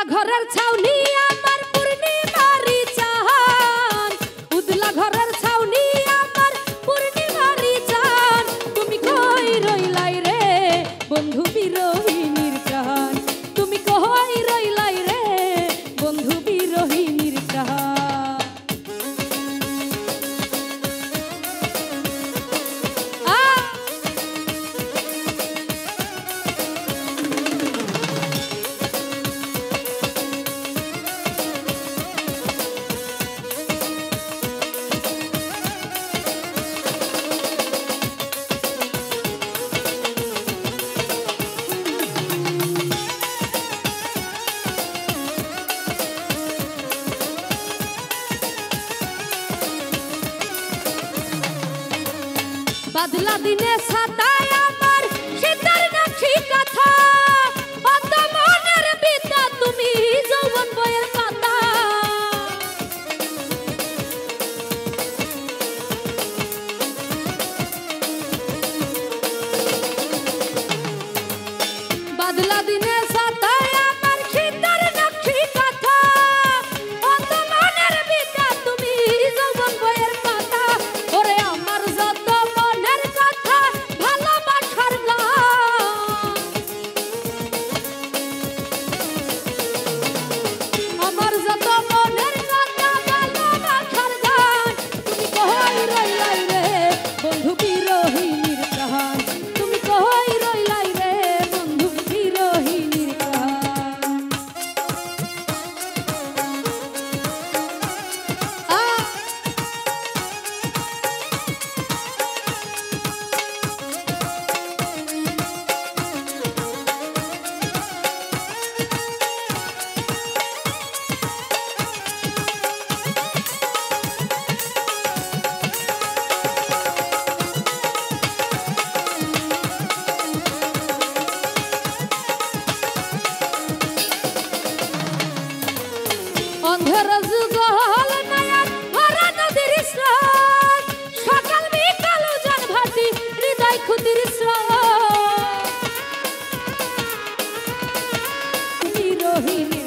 উদলা ঘরের ছাউনি আমার পূর্ণিমারি চান, উদলা ঘরের ছাউনি আমার পূর্ণিমারি চান। তুমি কই রইলাই রে বন্ধু বিরহিনীর প্রাণ, তুমি কই রইলাই রে বন্ধু বিরহিনীর প্রাণ। বাদলা দিনে সাতায় আমার শীতের নাকি কথা, অত মনের বিদ্যা তুমি যৌবন বইয়ের পাতা। বাদলা দিনে সাতায় আমার শীতের নাকি কথা, অত মনের বিদ্যা তুমি যৌবন বইয়ের পাতা। ওরে আমার যত অন্ধের যুগল নয়ন ভরা নদীর স্রোত, সকাল বিকাল উজান ভাসি হৃদয় ক্ষুদির স্রোত। বিরহিনী